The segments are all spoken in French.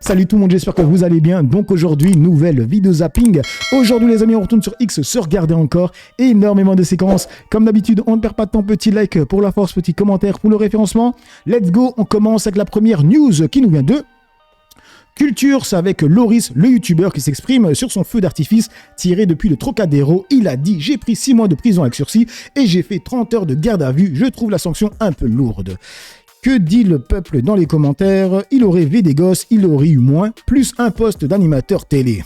Salut tout le monde, j'espère que vous allez bien. Donc aujourd'hui, nouvelle vidéo zapping. Aujourd'hui les amis, on retourne sur X, se regarder encore énormément de séquences. Comme d'habitude, on ne perd pas de temps, petit like pour la force, petit commentaire pour le référencement. Let's go, on commence avec la première news qui nous vient de Culture. C'est avec Loris, le youtubeur qui s'exprime sur son feu d'artifice tiré depuis le Trocadéro. Il a dit: j'ai pris 6 mois de prison avec sursis et j'ai fait 30 heures de garde à vue. Je trouve la sanction un peu lourde. Que dit le peuple dans les commentaires? Il aurait vu des gosses, il aurait eu moins, plus un poste d'animateur télé.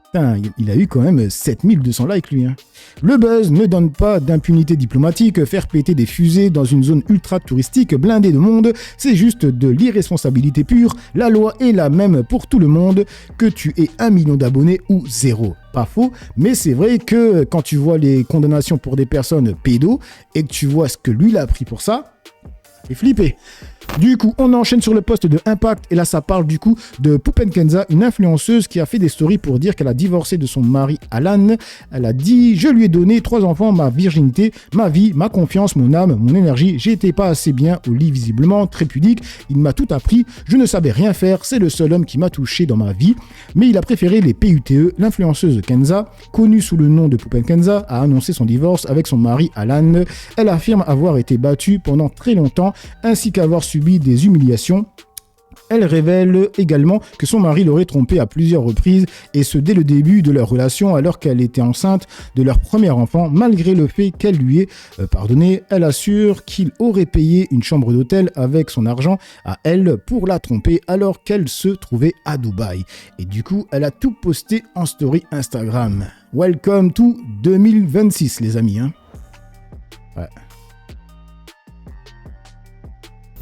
Putain, il a eu quand même 7200 likes lui. Hein. Le buzz ne donne pas d'impunité diplomatique. Faire péter des fusées dans une zone ultra touristique blindée de monde, c'est juste de l'irresponsabilité pure. La loi est la même pour tout le monde, que tu aies 1 million d'abonnés ou 0. Pas faux, mais c'est vrai que quand tu vois les condamnations pour des personnes pédos et que tu vois ce que lui il a pris pour ça, et flippé. Du coup, on enchaîne sur le post de Impact et là, ça parle du coup de Poupen Kenza, une influenceuse qui a fait des stories pour dire qu'elle a divorcé de son mari Alan. Elle a dit: je lui ai donné 3 enfants, ma virginité, ma vie, ma confiance, mon âme, mon énergie. J'étais pas assez bien au lit, visiblement, très pudique. Il m'a tout appris. Je ne savais rien faire. C'est le seul homme qui m'a touché dans ma vie. Mais il a préféré les PUTE. L'influenceuse Kenza, connue sous le nom de Poupen Kenza, a annoncé son divorce avec son mari Alan. Elle affirme avoir été battue pendant très longtemps, ainsi qu'avoir subi des humiliations. Elle révèle également que son mari l'aurait trompée à plusieurs reprises, et ce dès le début de leur relation, alors qu'elle était enceinte de leur premier enfant. Malgré le fait qu'elle lui ait pardonné, elle assure qu'il aurait payé une chambre d'hôtel avec son argent à elle pour la tromper alors qu'elle se trouvait à Dubaï. Et du coup, elle a tout posté en story Instagram. Welcome to 2026 les amis. Hein. Ouais.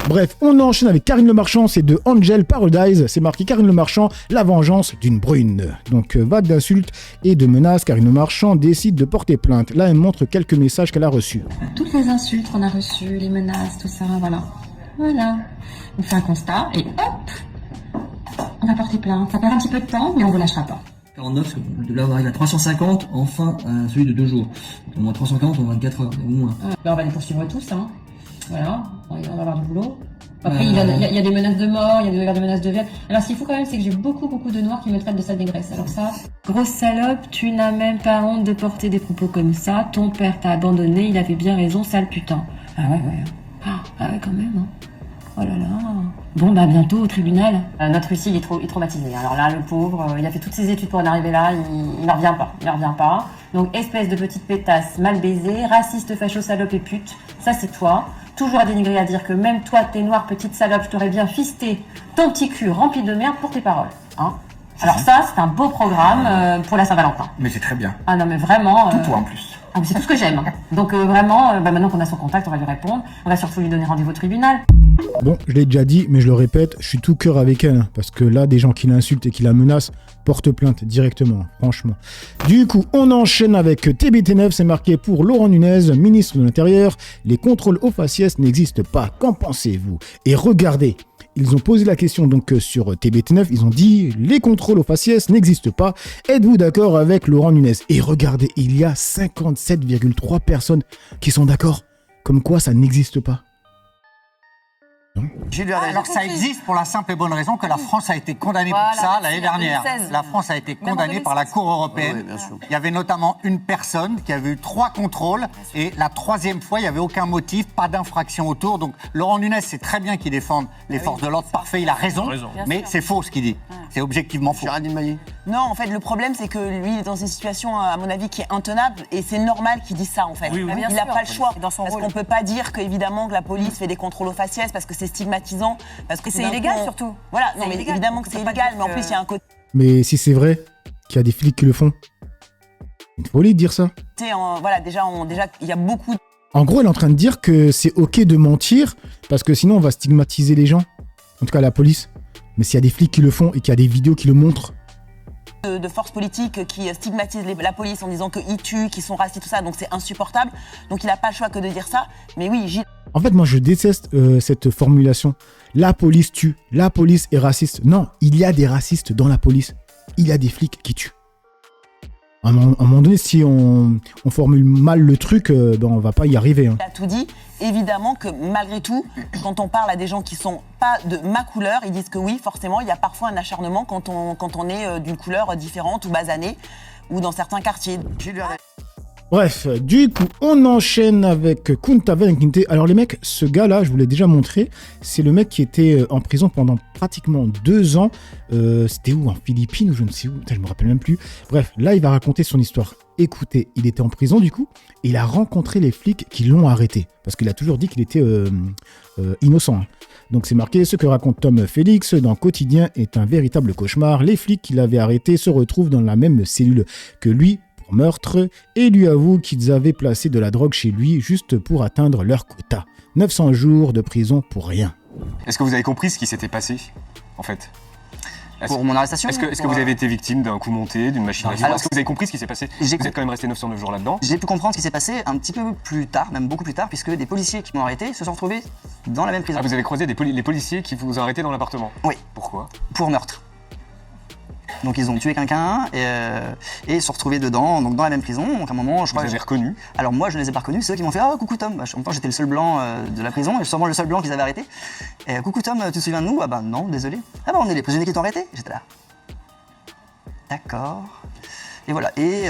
Bref, on enchaîne avec Karine Le Marchand, c'est de Angel Paradise, c'est marqué Karine Le Marchand, la vengeance d'une brune. Donc vague d'insultes et de menaces, Karine Le Marchand décide de porter plainte. Là, elle montre quelques messages qu'elle a reçus. Toutes les insultes qu'on a reçues, les menaces, tout ça, voilà. Voilà. On fait un constat et hop, on va porter plainte. Ça perd un petit peu de temps, mais on ne vous lâchera pas. 49, de là on arrive à 350, enfin à celui de 2 jours. Donc, au moins 340 en 24 heures, au moins. On va les poursuivre tous, hein. Voilà, on va avoir du boulot. Après, il y a des menaces de mort, il y a des menaces de viol. Alors, ce qu'il faut quand même, c'est que j'ai beaucoup de noirs qui me traitent de sale négresse. Alors ça... Grosse salope, tu n'as même pas honte de porter des propos comme ça. Ton père t'a abandonné, il avait bien raison, sale putain. Ah ouais. Ah ouais, quand même, hein. Oh là là. Bon, bah bientôt au tribunal. Notre Russie, il est traumatisé. Alors là, le pauvre, il a fait toutes ses études pour en arriver là, il n'en revient pas. Donc, espèce de petite pétasse mal baisée, raciste, facho, salope et pute. Ça, c'est toi. Toujours à dénigrer, à dire que même toi, t'es noire, petite salope, je t'aurais bien fisté ton petit cul rempli de merde pour tes paroles. Hein. Alors ça, c'est un beau programme pour la Saint-Valentin. Mais c'est très bien. Ah non, mais vraiment... Tout toi en plus. Ah, c'est tout ce que j'aime. Donc vraiment, maintenant qu'on a son contact, on va lui répondre. On va surtout lui donner rendez-vous au tribunal. Bon, je l'ai déjà dit, mais je le répète, je suis tout cœur avec elle, hein, parce que là, des gens qui l'insultent et qui la menacent portent plainte directement, franchement. Du coup, on enchaîne avec TBT9, c'est marqué pour Laurent Nunez, ministre de l'Intérieur. Les contrôles au faciès n'existent pas, qu'en pensez-vous? Et regardez, ils ont posé la question donc sur TBT9, ils ont dit les contrôles au faciès n'existent pas. Êtes-vous d'accord avec Laurent Nunez? Et regardez, il y a 57,3 personnes qui sont d'accord. Comme quoi ça n'existe pas. Alors ça existe pour la simple et bonne raison que la France a été condamnée pour ça l'année dernière. La France a été condamnée par la Cour européenne. Oui, il y avait notamment une personne qui avait eu 3 contrôles et la 3e fois, il n'y avait aucun motif, pas d'infraction autour. Donc Laurent Nunez, c'est très bien qu'il défende les forces de l'ordre. Parfait, il a raison. Mais c'est faux ce qu'il dit. C'est objectivement faux. Non, en fait, le problème, c'est que lui, il est dans une situation, à mon avis, qui est intenable et c'est normal qu'il dise ça, en fait. Oui, il n'a pas le choix. Parce qu'on ne peut pas dire qu'évidemment que la police fait des contrôles aux faciès parce que c'est stigmatisant. Parce que c'est illégal, surtout. Voilà, non, mais évidemment que c'est illégal, mais en plus, il y a un côté... Mais si c'est vrai qu'il y a des flics qui le font, il faut lui dire ça. Voilà, déjà, il y a beaucoup... En gros, elle est en train de dire que c'est ok de mentir parce que sinon, on va stigmatiser les gens. En tout cas, la police. Mais s'il y a des flics qui le font et qu'il y a des vidéos qui le montrent, de forces politiques qui stigmatisent la police en disant qu'ils tuent, qu'ils sont racistes, tout ça, donc c'est insupportable. Donc il n'a pas le choix que de dire ça. Mais oui, En fait, moi, je déteste cette formulation. La police tue, la police est raciste. Non, il y a des racistes dans la police. Il y a des flics qui tuent. À un moment donné, si on formule mal le truc, on va pas y arriver. Hein. Il a tout dit. évidemment que malgré tout, quand on parle à des gens qui sont pas de ma couleur, ils disent que oui, forcément, il y a parfois un acharnement quand on est d'une couleur différente ou basanée, ou dans certains quartiers. Bref, du coup, on enchaîne avec Kunta Kinte. Alors les mecs, ce gars-là, je vous l'ai déjà montré, c'est le mec qui était en prison pendant pratiquement 2 ans. C'était où, en Philippines ou je ne sais où, je me rappelle même plus. Bref, là, il va raconter son histoire. Écoutez, il était en prison du coup, et il a rencontré les flics qui l'ont arrêté. Parce qu'il a toujours dit qu'il était innocent. Hein. Donc c'est marqué, ce que raconte Tom Félix dans Quotidien est un véritable cauchemar. Les flics qui l'avaient arrêté se retrouvent dans la même cellule que lui, meurtre, et lui avouent qu'ils avaient placé de la drogue chez lui juste pour atteindre leur quota. 900 jours de prison pour rien. Est-ce que vous avez compris ce qui s'était passé, en fait ? Pour mon arrestation ? Est-ce que vous avez été victime d'un coup monté, d'une machine à vivre ? Est-ce que vous avez compris ce qui s'est passé ? Vous êtes quand même resté 909 jours là-dedans. J'ai pu comprendre ce qui s'est passé un petit peu plus tard, même beaucoup plus tard, puisque des policiers qui m'ont arrêté se sont retrouvés dans la même prison. Ah, vous avez croisé les policiers qui vous ont arrêté dans l'appartement ? Oui. Pourquoi ? Pour meurtre. Donc ils ont tué quelqu'un et se retrouvaient dedans, donc dans la même prison. Donc à un moment, je crois. Vous les avez reconnus ? Alors moi, je ne les ai pas reconnus. C'est eux qui m'ont fait « coucou Tom ». En même temps, j'étais le seul blanc de la prison, et sûrement le seul blanc qu'ils avaient arrêté. Et « Coucou Tom, tu te souviens de nous ?» Ah bah non, désolé. « Ah bah on est les prisonniers qui t'ont arrêté ?» J'étais là. D'accord. Et voilà. Et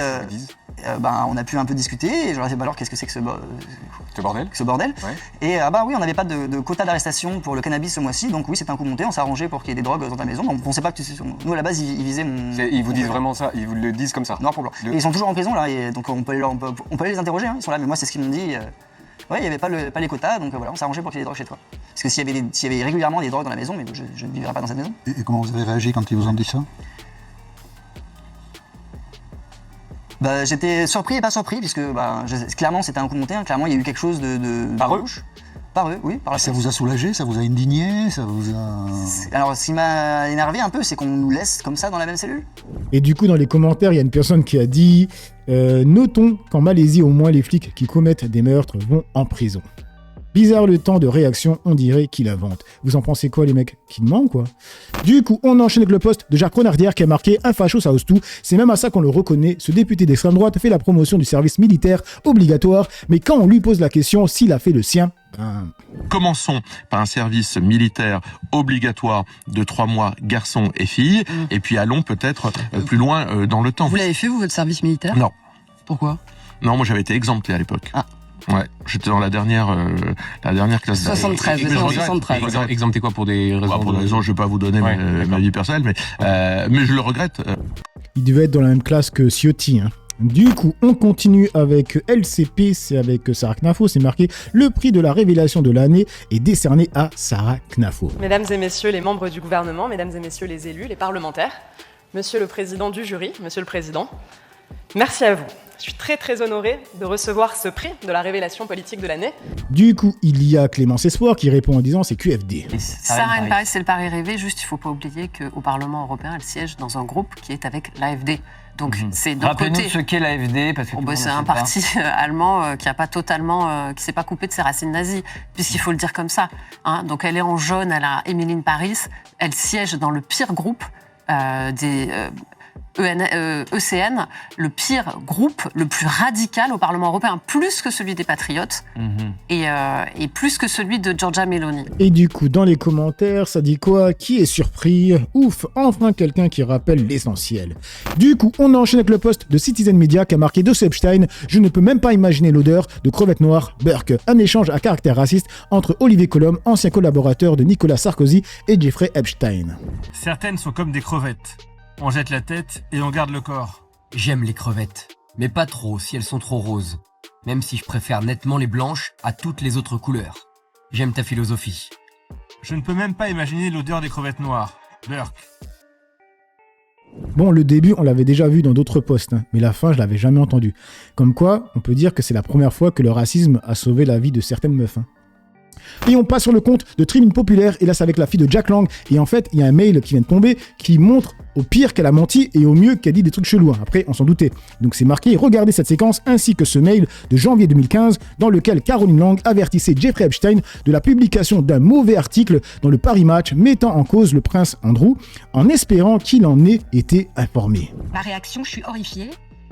on a pu un peu discuter. Et je leur ai dit alors qu'est-ce que c'est que ce bordel. Ouais. Et oui, on n'avait pas de quota d'arrestation pour le cannabis ce mois-ci. Donc oui, c'était un coup monté. On s'est arrangé pour qu'il y ait des drogues dans ta maison. Donc on ne sait pas que nous à la base ils visaient mon. Ils vous disent vraiment ça. Ils vous le disent comme ça. Noir pour blanc. Et ils sont toujours en prison là. Et donc on peut aller les interroger. Hein, ils sont là. Mais moi c'est ce qu'ils m'ont dit. Ouais, il n'y avait pas les quotas. Donc voilà, on s'est arrangé pour qu'il y ait des drogues chez toi. Parce que s'il y avait régulièrement des drogues dans la maison, mais je ne vivrais pas dans cette maison. Et comment vous avez réagi quand ils vous ont dit ça ? J'étais surpris et pas surpris, puisque clairement c'était un coup monté, hein. Clairement il y a eu quelque chose de Par eux ? Par eux, oui. Par ça vous a soulagé, ça vous a indigné, ça vous a... Alors ce qui m'a énervé un peu, c'est qu'on nous laisse comme ça dans la même cellule. Et du coup dans les commentaires, il y a une personne qui a dit notons qu'en Malaisie au moins les flics qui commettent des meurtres vont en prison. Bizarre le temps de réaction, on dirait qu'il invente. Vous en pensez quoi les mecs ? Qu'il ment quoi ? Du coup, on enchaîne avec le poste de Jacques Renardière qui a marqué un facho ça ose tout. C'est même à ça qu'on le reconnaît. Ce député d'extrême droite fait la promotion du service militaire obligatoire, mais quand on lui pose la question s'il a fait le sien, Commençons par un service militaire obligatoire de 3 mois garçons et filles, et puis allons peut-être plus loin dans le temps. Vous l'avez fait vous, votre service militaire ? Non. Pourquoi ? Non, moi j'avais été exempté à l'époque. Ah. Ouais, j'étais dans la dernière classe. 73, vous êtes en 73. Exempté quoi pour des raisons Pour des raisons, je vais pas vous donner ma vie personnelle, mais je le regrette. Il devait être dans la même classe que Ciotti. Hein. Du coup, on continue avec LCP, c'est avec Sarah Knafo, c'est marqué « Le prix de la révélation de l'année est décerné à Sarah Knafo ». Mesdames et messieurs les membres du gouvernement, mesdames et messieurs les élus, les parlementaires, monsieur le président du jury, monsieur le président, merci à vous. Je suis très très honorée de recevoir ce prix de la révélation politique de l'année. Du coup, il y a Clémence Espoir qui répond en disant c'est QFD. Sarah El Paris, c'est le pari rêvé, juste il ne faut pas oublier qu'au Parlement européen, elle siège dans un groupe qui est avec l'AfD. Donc c'est d'un côté. Rappelez-nous ce qu'est l'AfD, parce que c'est un parti allemand qui a pas totalement, qui s'est pas coupé de ses racines nazies, puisqu'il faut le dire comme ça. Hein. Donc elle est en jaune, elle a Émeline Paris, elle siège dans le pire groupe des ECN, le pire groupe, le plus radical au Parlement européen, plus que celui des Patriotes et plus que celui de Giorgia Meloni. Et du coup, dans les commentaires, ça dit quoi ? Qui est surpris ? Ouf, enfin quelqu'un qui rappelle l'essentiel. Du coup, on enchaîne avec le post de Citizen Media qui a marqué Joseph Epstein. Je ne peux même pas imaginer l'odeur de crevettes noires Burke. Un échange à caractère raciste entre Olivier Colom, ancien collaborateur de Nicolas Sarkozy, et Jeffrey Epstein. Certaines sont comme des crevettes. On jette la tête et on garde le corps. J'aime les crevettes, mais pas trop si elles sont trop roses. Même si je préfère nettement les blanches à toutes les autres couleurs. J'aime ta philosophie. Je ne peux même pas imaginer l'odeur des crevettes noires. Burke. Bon, le début, on l'avait déjà vu dans d'autres posts, hein, mais la fin, je l'avais jamais entendu. Comme quoi, on peut dire que c'est la première fois que le racisme a sauvé la vie de certaines meufs. Hein. Et on passe sur le compte de Tribune Populaire, et là c'est avec la fille de Jack Lang, et en fait il y a un mail qui vient de tomber qui montre au pire qu'elle a menti et au mieux qu'elle dit des trucs chelous. Après on s'en doutait. Donc c'est marqué, regardez cette séquence ainsi que ce mail de janvier 2015 dans lequel Caroline Lang avertissait Jeffrey Epstein de la publication d'un mauvais article dans le Paris Match mettant en cause le prince Andrew en espérant qu'il en ait été informé. Ma réaction, je suis horrifiée.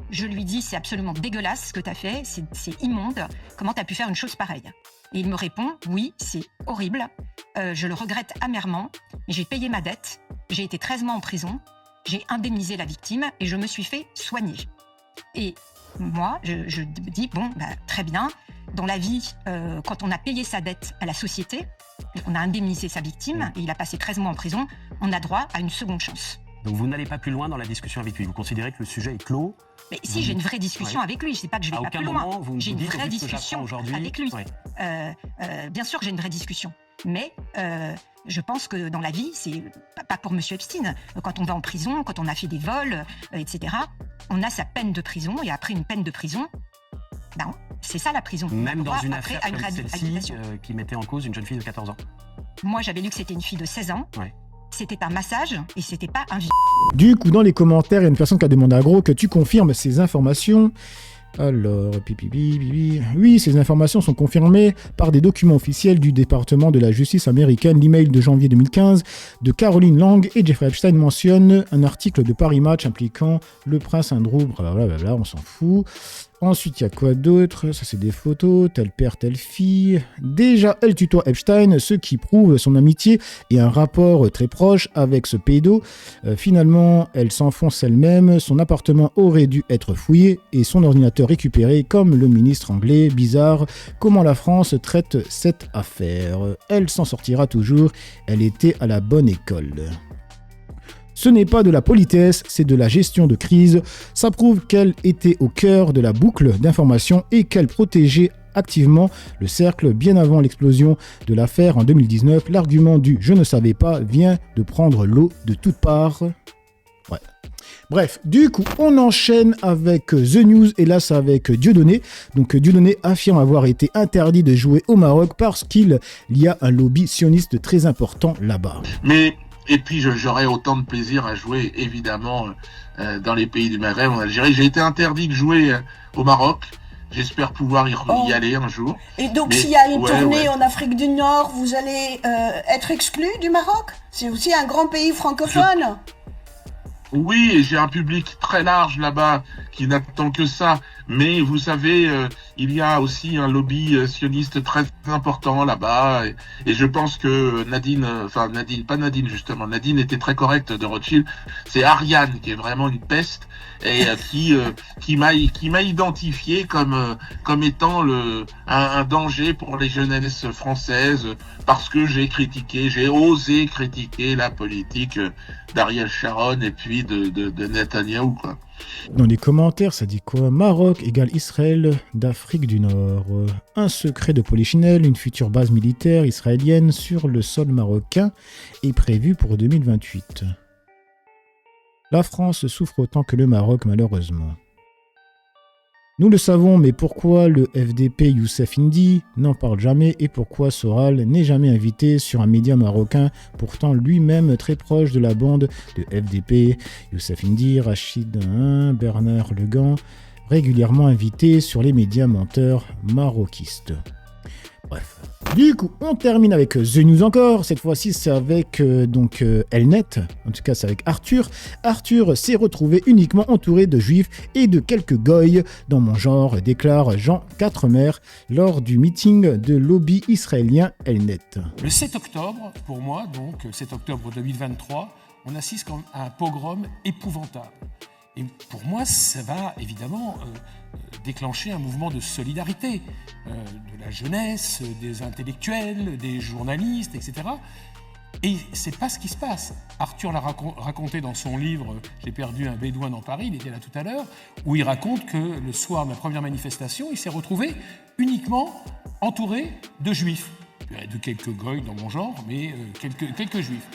Je lui dis c'est absolument dégueulasse ce que t'as fait, c'est immonde. Comment t'as pu faire une chose pareille ? Et il me répond, oui, c'est horrible, je le regrette amèrement, mais j'ai payé ma dette, j'ai été 13 mois en prison, j'ai indemnisé la victime et je me suis fait soigner. Et moi, je dis, très bien, dans la vie, quand on a payé sa dette à la société, on a indemnisé sa victime et il a passé 13 mois en prison, on a droit à une seconde chance. Donc vous n'allez pas plus loin dans la discussion avec lui, vous considérez que le sujet est clos? Mais si, j'ai une vraie discussion avec lui, je ne dis pas que je vais pas plus loin. J'ai une vraie discussion avec lui. Bien sûr que j'ai une vraie discussion, mais je pense que dans la vie, c'est pas pour Monsieur Epstein. Quand on va en prison, quand on a fait des vols, etc., on a sa peine de prison et après une peine de prison, c'est ça la prison. Même dans une affaire comme celle-ci qui mettait en cause une jeune fille de 14 ans. Moi, j'avais lu que c'était une fille de 16 ans. Ouais. C'était un massage et c'était pas un... Du coup, dans les commentaires, il y a une personne qui a demandé à Gros que tu confirmes ces informations. Alors, oui, ces informations sont confirmées par des documents officiels du département de la justice américaine. L'email de janvier 2015 de Caroline Lang et Jeffrey Epstein mentionne un article de Paris Match impliquant le prince Andrew, blablabla, on s'en fout. Ensuite, il y a quoi d'autre? Ça, c'est des photos, tel père, telle fille. Déjà, elle tutoie Epstein, ce qui prouve son amitié et un rapport très proche avec ce pédo. Finalement, elle s'enfonce elle-même. Son appartement aurait dû être fouillé et son ordinateur récupéré comme le ministre anglais. Bizarre comment la France traite cette affaire. Elle s'en sortira toujours. Elle était à la bonne école. Ce n'est pas de la politesse, c'est de la gestion de crise. Ça prouve qu'elle était au cœur de la boucle d'information et qu'elle protégeait activement le cercle bien avant l'explosion de l'affaire en 2019. L'argument du « je ne savais pas » vient de prendre l'eau de toutes parts. Ouais. Bref, du coup, on enchaîne avec The News et là, c'est avec Dieudonné. Donc, Dieudonné affirme avoir été interdit de jouer au Maroc parce qu'il y a un lobby sioniste très important là-bas. Et puis j'aurais autant de plaisir à jouer évidemment dans les pays du Maghreb, en Algérie. J'ai été interdit de jouer au Maroc. J'espère pouvoir y aller un jour. Et donc s'il y a une tournée en Afrique du Nord, vous allez être exclu du Maroc? C'est aussi un grand pays francophone. Oui, et j'ai un public très large là-bas qui n'attend que ça. Mais vous savez, il y a aussi un lobby sioniste très important là-bas. Et je pense que Nadine était très correcte de Rothschild. C'est Ariane qui est vraiment une peste et qui m'a identifié comme étant un danger pour les jeunesses françaises parce que j'ai osé critiquer la politique d'Ariel Sharon et puis de Netanyahou, quoi. Dans les commentaires, ça dit quoi? Maroc égale Israël d'Afrique du Nord. Un secret de Polichinelle, une future base militaire israélienne sur le sol marocain est prévue pour 2028. La France souffre autant que le Maroc, malheureusement. Nous le savons, mais pourquoi le FDP Youssef Indy n'en parle jamais et pourquoi Soral n'est jamais invité sur un média marocain, pourtant lui-même très proche de la bande de FDP, Youssef Indy, Rachid Bernard Legan, régulièrement invité sur les médias menteurs maroquistes. Bref. Du coup, on termine avec The News encore. Cette fois-ci, c'est avec Elnet. En tout cas, c'est avec Arthur. Arthur s'est retrouvé uniquement entouré de juifs et de quelques goïs dans mon genre, déclare Jean Quatremer lors du meeting de lobby israélien Elnet. Le 7 octobre, pour moi, donc 7 octobre 2023, on assiste à un pogrom épouvantable. Et pour moi, ça va évidemment déclencher un mouvement de solidarité de la jeunesse, des intellectuels, des journalistes, etc. Et c'est pas ce qui se passe. Arthur l'a raconté dans son livre « J'ai perdu un bédouin dans Paris », il était là tout à l'heure, où il raconte que le soir de la première manifestation, il s'est retrouvé uniquement entouré de juifs. De quelques goïs dans mon genre, mais quelques juifs.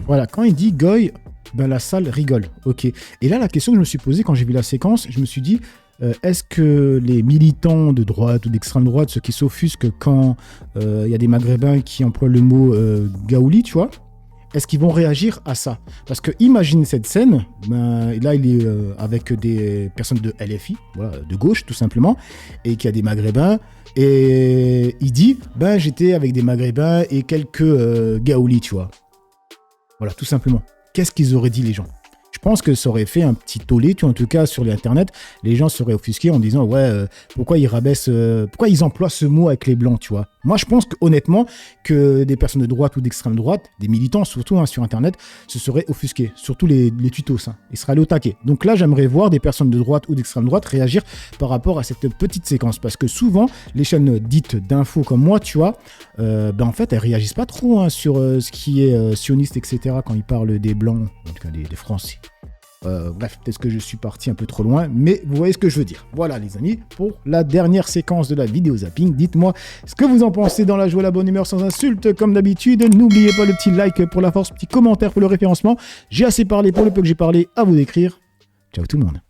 Voilà, quand il dit goy, la salle rigole. Ok. Et là, la question que je me suis posée quand j'ai vu la séquence, je me suis dit, est-ce que les militants de droite ou d'extrême droite, ceux qui s'offusquent quand il y a des Maghrébins qui emploient le mot gaouli, tu vois, est-ce qu'ils vont réagir à ça? Parce que imagine cette scène, là il est avec des personnes de LFI, voilà, de gauche tout simplement, et qu'il y a des Maghrébins, et il dit, j'étais avec des Maghrébins et quelques gaoulis, tu vois. Voilà, tout simplement. Qu'est-ce qu'ils auraient dit les gens? Je pense que ça aurait fait un petit tollé, tu vois, en tout cas sur l'internet, les gens seraient offusqués en disant pourquoi ils rabaissent, pourquoi ils emploient ce mot avec les blancs, tu vois. Moi, je pense honnêtement que des personnes de droite ou d'extrême droite, des militants surtout sur Internet, se seraient offusqués, surtout les tutos. Ils seraient allés au taquet. Donc là, j'aimerais voir des personnes de droite ou d'extrême droite réagir par rapport à cette petite séquence. Parce que souvent, les chaînes dites d'infos comme moi, tu vois, en fait, elles réagissent pas trop sur ce qui est sioniste, etc. quand ils parlent des Blancs, en tout cas des Français. Bref, peut-être que je suis parti un peu trop loin, mais vous voyez ce que je veux dire. Voilà les amis, pour la dernière séquence de la vidéo zapping, dites-moi ce que vous en pensez dans la joie, la bonne humeur, sans insulte, comme d'habitude. N'oubliez pas le petit like pour la force, petit commentaire pour le référencement. J'ai assez parlé pour le peu que j'ai parlé, à vous d'écrire. Ciao tout le monde.